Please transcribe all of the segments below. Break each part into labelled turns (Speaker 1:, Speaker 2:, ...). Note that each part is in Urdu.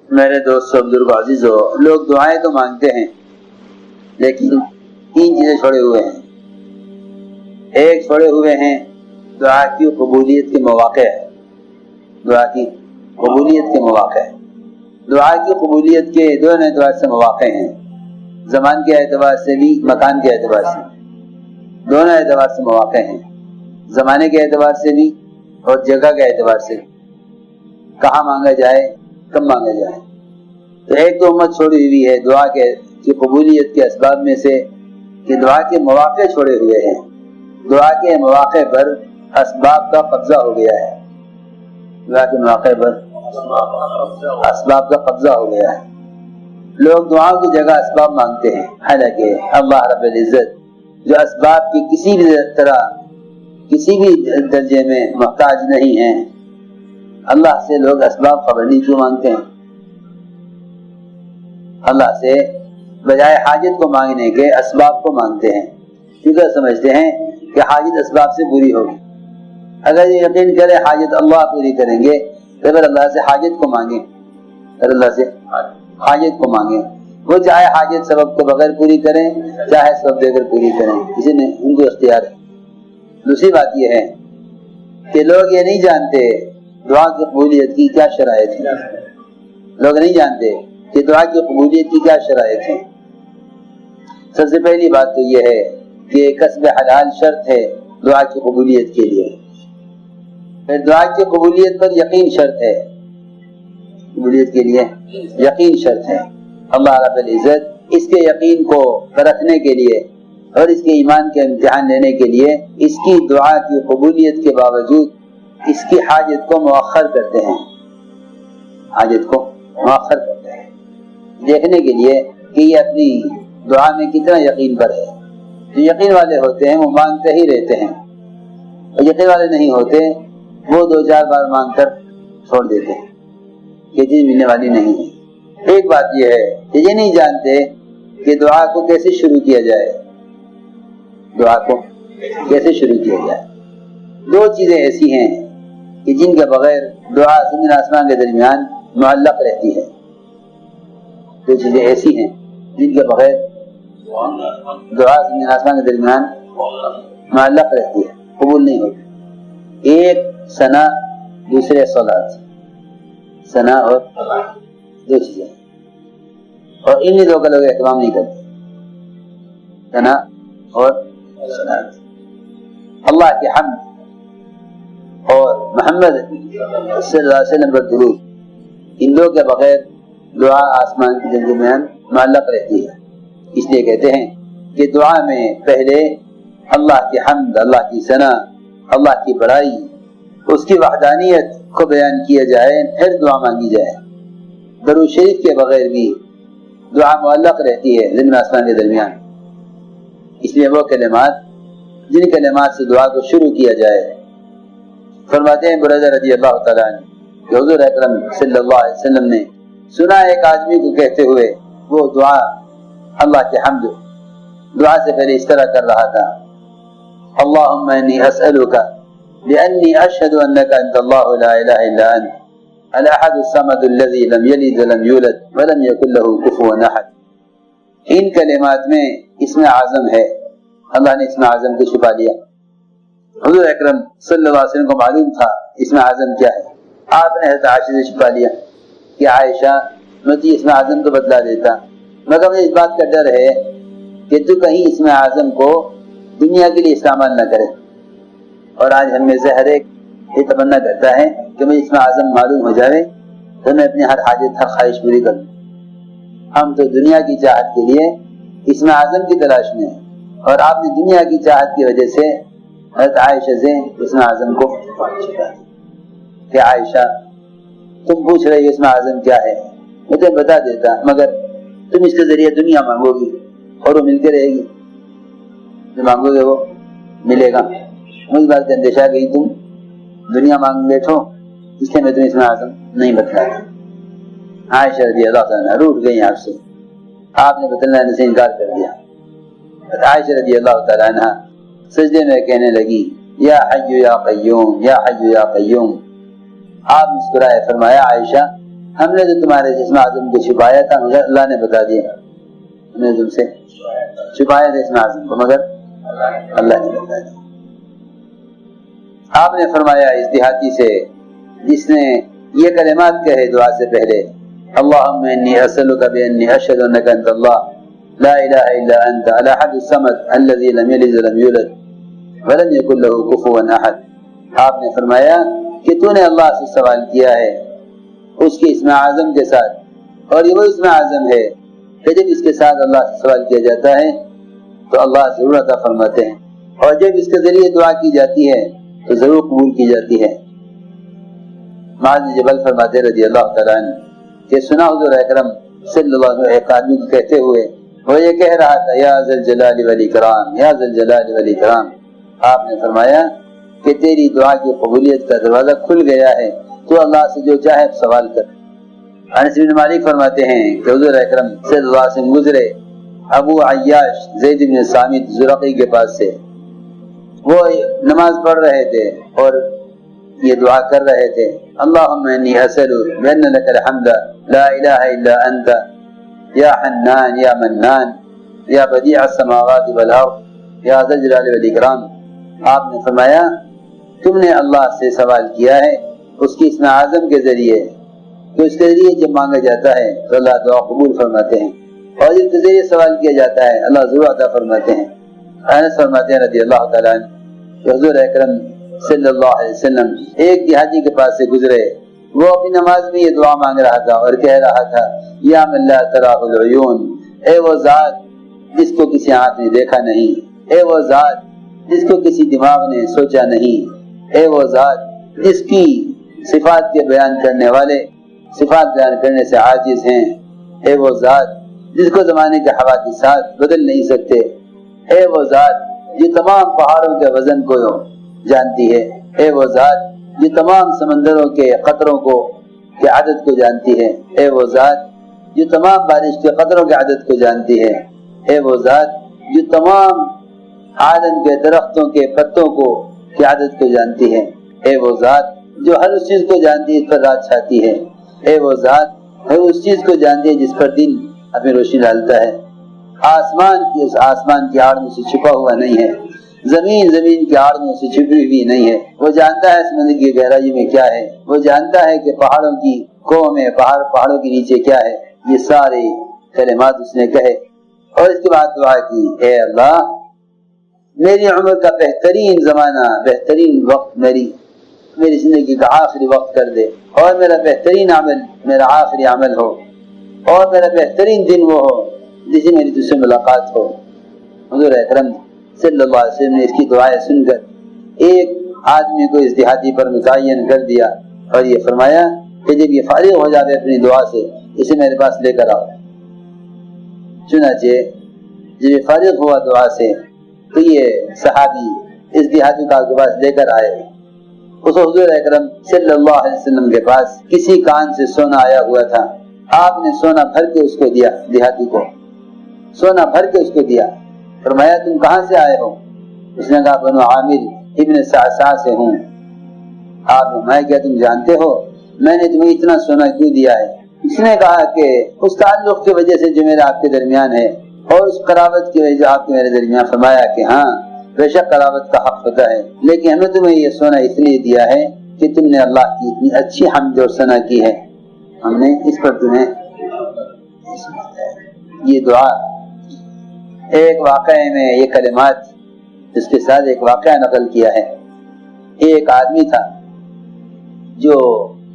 Speaker 1: میرے دوست بزرگ عزیزو، لوگ دعائیں تو مانگتے ہیں لیکن تین چیزیں چھوڑے ہوئے ہیں۔ ایک چھوڑے ہوئے ہیں دعا کی قبولیت کے مواقع ہے، دعا کی قبولیت کے مواقع ہے۔ دعا کی قبولیت کے دونوں اعتبار سے مواقع ہیں، زمان کے اعتبار سے بھی مکان کے اعتبار سے، دونوں اعتبار سے مواقع ہیں، زمانے کے اعتبار سے بھی اور جگہ کے اعتبار سے، کہاں مانگا جائے کب مانگا جائے۔ تو ایک تو امت چھوڑی ہوئی ہے دعا کی قبولیت کے اسباب میں سے کہ دعا کے مواقع چھوڑے ہوئے ہیں، دعا کے مواقع پر اسباب کا قبضہ ہو گیا ہے، دعا کے مواقع پر اسباب کا قبضہ ہو گیا ہے۔ لوگ دعاؤں کی جگہ اسباب مانگتے ہیں، حالانکہ اللہ رب العزت جو اسباب کی کسی بھی طرح کسی بھی درجے میں محتاج نہیں ہیں، اللہ سے لوگ اسباب قبولی کیوں مانگتے ہیں؟ اللہ سے بجائے حاجت کو مانگنے کے اسباب کو مانگتے ہیں، کیونکہ سمجھتے ہیں کہ حاجت اسباب سے پوری ہوگی۔ اگر یہ یقین کرے حاجت اللہ پوری کریں گے تو پھر اللہ سے حاجت کو مانگیں، پھر اللہ سے حاجت کو مانگیں۔ وہ چاہے حاجت سبب کے بغیر پوری کریں، چاہے سبب دے کر پوری کریں، کسی نے ان کو اختیار ہے۔ دوسری بات یہ ہے کہ لوگ یہ نہیں جانتے دعا کی قبولیت کی کیا شرائط ہیں، لوگ نہیں جانتے کہ دعا کی قبولیت کی کیا شرائط ہیں۔ سب سے پہلی بات تو یہ ہے کہ کسب حلال شرط ہے دعا کی قبولیت کے لیے، پھر دعا کی قبولیت پر یقین شرط ہے، قبولیت کے لیے یقین شرط ہے۔ اللہ رب العزت اس کے یقین کو پرکھنے کے لیے اور اس کے ایمان کے امتحان لینے کے لیے اس کی دعا کی قبولیت کے باوجود اس کی حاجت کو مؤخر کرتے ہیں، حاجت کو مؤخر کرتے ہیں، دیکھنے کے لیے کہ یہ اپنی دعا میں کتنا یقین پر ہے۔ جو یقین والے ہوتے ہیں وہ مانگتے ہی رہتے ہیں، اور یقین والے نہیں ہوتے وہ دو چار بار مانگ کر چھوڑ دیتے ہیں، یہ چیز ملنے والی نہیں ہے۔ ایک بات یہ ہے کہ یہ نہیں جانتے کہ دعا کو کیسے شروع کیا جائے، دعا کو کیسے شروع کیا جائے۔ دو چیزیں ایسی ہیں کہ جن کے بغیر دعا زمین آسمان کے درمیان معلق رہتی ہے، دو چیزیں ایسی ہیں جن کے بغیر دعا زمین آسمان کے درمیان معلق رہتی ہے، قبول نہیں ہوتی۔ ایک ثنا، دوسرے صلات، ثنا اور دو چیزیں، اور انہی دو کا لوگ اہتمام نہیں کرتے، ثنا اور صلات۔ اللہ کی حمد اور محمد صلی اللہ علیہ وسلم پر درود، ان دو کے بغیر دعا آسمان کے درمیان معلق رہتی ہے۔ اس لیے کہتے ہیں کہ دعا میں پہلے اللہ کی حمد، اللہ کی ثنا، اللہ کی بڑائی، اس کی وحدانیت کو بیان کیا جائے، پھر دعا مانگی جائے۔ درود شریف کے بغیر بھی دعا معلق رہتی ہے زمین آسمان کے درمیان۔ اس لیے وہ کلمات جن کلمات سے دعا کو شروع کیا جائے، فرماتے ہیں برادر رضی اللہ تعالیٰ عنہ کہ حضور اکرم صلی اللہ علیہ وسلم نے سنا ایک آدمی کو کہتے ہوئے، وہ دعا اللہ کی حمد دعا سے پہلے اس طرح کر رہا تھا: اللہم انی اسألک لأنی اشہد انک انت اللہ لا الہ الا انت الاحد الصمد الذی لم یلد ولم یولد ولم یکن له کفوا احد۔ ان کلمات میں اسم اعظم ہے، اللہ نے اسم اعظم کو چھپا لیا۔ حضور اکرم صلی اللہ علیہ وسلم کو معلوم تھا اسم اعظم کیا ہے، آپ نے حضرت عائشہ سے چھپا لیا کہ عائشہ مجھے اسم اعظم کو بتلا دیتا، مگر مجھے اس بات کا ڈر ہے کہ تو کہیں اسم اعظم کو دنیا کے لیے استعمال نہ کرے۔ اور آج ہم میں سے ہر ایک یہ تمنا کرتا ہے کہ مجھے اسم اعظم معلوم ہو جائے تو میں اپنی ہر حاجت ہر خواہش پوری کروں۔ ہم تو دنیا کی چاہت کے لیے اسم اعظم کی تلاش میں ہیں، اور آپ نے دنیا کی چاہت کی وجہ سے حضرت عائشہ سے اسم اعظم کو چھپا کہ عائشہ تم پوچھ رہے اسم اعظم کیا ہے، میں تمہیں بتا دیتا، مگر تم اس کے ذریعے دنیا مانگو گی اور وہ ملتے رہے گی، جو مانگو گے وہ ملے گا۔ مجھ بات کا اندیشہ کہ تم دنیا مانگ بیٹھو، اس لیے میں تمہیں اسم اعظم نہیں بتلاتا۔ عائشہ رضی اللہ تعالیٰ عنہ روٹ گئی آپ سے، آپ نے بتلانے سے انکار کر دیا۔ عائشہ رضی اللہ تعالیٰ عنہ سجدے میں کہنے لگی یا حی یا قیوم یا حی یا قیوم۔ آپ مسکرائے، فرمایا عائشہ ہم نے جو تمہارے اسم اعظم کو چھپایا تھا مگر اللہ نے بتا دیا، ہم نے تم سے چھپایا تھا اسم اعظم کو مگر اللہ نے بتا دیا۔ آپ نے فرمایا اس دیہاتی سے جس نے یہ کلمات کہے دعا سے پہلے، اللہم انی اسألک بانی اشہد انک انت اللہ لا الہ الا انت الاحد الصمد الذی لم یلد ولم یولد ولم یکن لہ کفوا احد۔ آپ نے فرمایا کہ تو نے اللہ سے سوال کیا ہے اس کے اسم اعظم کے ساتھ، اور یہ وہ اسم اعظم ہے کہ جب اس کے ساتھ اللہ سے سوال کیا جاتا ہے تو اللہ ضرور عطا فرماتے ہیں، اور جب اس کے ذریعے دعا کی جاتی ہے تو ضرور قبول کی جاتی ہے۔ معاذ بن جبل فرماتے رضی اللہ تعالیٰ عنہ کہ سنا حضور اکرم صلی اللہ علیہ وسلم ایک آدمی کو کہتے ہوئے، وہ یہ کہہ رہا تھا یا ذا الجلال والاکرام یا ذا الجلال والاکرام۔ آپ نے فرمایا کہ تیری دعا کی قبولیت کا دروازہ کھل گیا ہے، تو اللہ سے جو چاہے سوال کر۔ انس بن مالک فرماتے ہیں کہ حضور اکرم صلی اللہ علیہ وسلم گزرے ابو عیاش زید بن صامت زرقی کے پاس سے، وہ نماز پڑھ رہے تھے اور یہ دعا کر رہے تھے، اللہم انی اسألک بان لک الحمد لا الہ الا انت یا حنان یا منان یا بدیع السماوات والارض یا ذا الجلال والاکرام۔ آپ نے فرمایا تم نے اللہ سے سوال کیا ہے اس کی اسم اعظم کے ذریعے، کہ اس کے ذریعے جب مانگا جاتا ہے تو اللہ دعا قبول فرماتے ہیں، اور جس کے ذریعے سوال کیا جاتا ہے اللہ ضرور عطا فرماتے ہیں۔ انس فرماتے ہیں رضی اللہ تعالیٰ عنہ کہ حضور اکرم صلی اللہ علیہ وسلم ایک دیہاتی کے پاس سے گزرے، وہ اپنی نماز میں یہ دعا مانگ رہا تھا اور کہہ رہا تھا یا من لا تراہ العیون، اے وہ ذات جس کو کسی آنکھ نے دیکھا نہیں، اے وہ ذات جس کو کسی دماغ نے سوچا نہیں، اے وہ ذات جس کی صفات کے بیان کرنے والے صفات بیان کرنے سے عاجز ہیں، اے وہ ذات جس کو زمانے کے حوادثات بدل نہیں سکتے، اے وہ ذات جو تمام پہاڑوں کے وزن کو جانتی ہے، اے وہ ذات جو تمام سمندروں کے قطروں کو کے عدد کو جانتی ہے، اے وہ ذات جو تمام بارش کے قطروں کے عدد کو جانتی ہے، اے وہ ذات جو تمام عالم کے درختوں کے پتوں کو کے عدد کو جانتی ہے، اے وہ ذات جو ہر اس چیز کو جانتی ہے جس پر رات چھاتی ہے، اے وہ ذات ہر اس چیز کو جانتی ہے جس پر دن اپنی روشنی ڈالتا ہے۔ آسمان کی آڑ میں سے چھپا ہوا نہیں ہے، زمین کی آڑ میں سے چھپی ہوئی نہیں ہے، وہ جانتا ہے سمندر کی گہرائی میں کیا ہے، وہ جانتا ہے کہ پہاڑوں کی کوہ میں پہاڑوں کے نیچے کیا ہے۔ یہ سارے کلمات اس نے کہے اور اس کے بعد دعا کی، اے اللہ میری عمر کا بہترین زمانہ، بہترین وقت میری زندگی کا آخری وقت کر دے، اور میرا بہترین عمل میرا آخری عمل ہو، اور میرا بہترین دن وہ ہو جس میں میری تجھ سے ملاقات ہو۔ حضور اکرم صلی اللہ علیہ وسلم نے اس کی دعائیں سن کر ایک آدمی کو اس دیہاتی پر متعین کر دیا اور یہ فرمایا کہ جب یہ فارغ ہو جاوے اپنی دعا سے اسے میرے پاس لے کر آؤ۔ چنانچہ جب یہ فارغ ہوا دعا سے تو یہ صحابی اس دیہاتی کا کے پاس لے کر آئے۔ اس حضور اکرم صلی اللہ علیہ وسلم کے پاس کسی کان سے سونا آیا ہوا تھا، آپ نے سونا بھر کے اس کو دیا، دیہاتی کو سونا بھر کے اس کو دیا۔ فرمایا تم کہاں سے آئے ہو؟ اس نے کہا بنو عامر ابن صعصع سے ہوں۔ آپ نے فرمایا کیا تم جانتے ہو میں نے تمہیں اتنا سونا کیوں دیا ہے؟ اس نے کہا کہ اس تعلق کی وجہ سے جو میرا آپ کے درمیان ہے اور اس قرابت کی وجہ آپ کے میرے درمیان۔ فرمایا کہ ہاں بے شک قرابت کا حق ہوتا ہے، لیکن ہمیں تمہیں یہ سونا اس لیے دیا ہے کہ تم نے اللہ کی اتنی اچھی حمد اور ثنا کی ہے، ہم نے اس پر تمہیں یہ دعا۔ ایک واقعے میں یہ کلمات اس کے ساتھ ایک واقعہ نقل کیا ہے۔ ایک آدمی تھا جو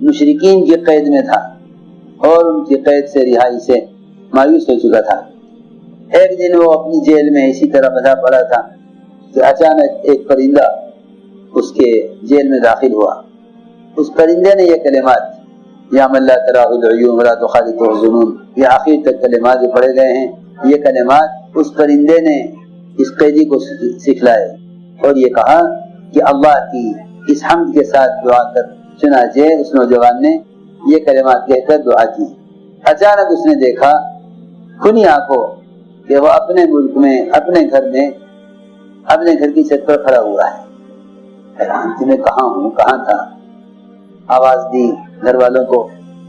Speaker 1: مشرکین کی قید میں تھا اور ان کی قید سے رہائی سے مایوس ہو چکا تھا۔ ایک دن وہ اپنی جیل میں اسی طرح بندھا پڑا تھا کہ اچانک ایک پرندہ اس کے جیل میں داخل ہوا۔ اس پرندے نے یہ کلمات یا من لا تراہ العیون ولا تخالطہ الظنون، یہ آخر تک کلمات جو پڑھے گئے ہیں، یہ کلمات اس پرندے نے اس قیدی کو سکھلائے اور یہ کہا کہ اللہ کی اس حمد کے ساتھ دعا کر۔ چنانچہ اس نوجوان نے یہ کلمات کہہ کر دعا کی۔ اچانک اس نے دیکھا کھلی آنکھوں کہ وہ اپنے ملک میں اپنے گھر میں اپنے گھر کی چھت پر کھڑا ہوا ہے۔ حیران کہ میں کہاں ہوں، کہاں تھا؟ آواز دی گھر والوں کو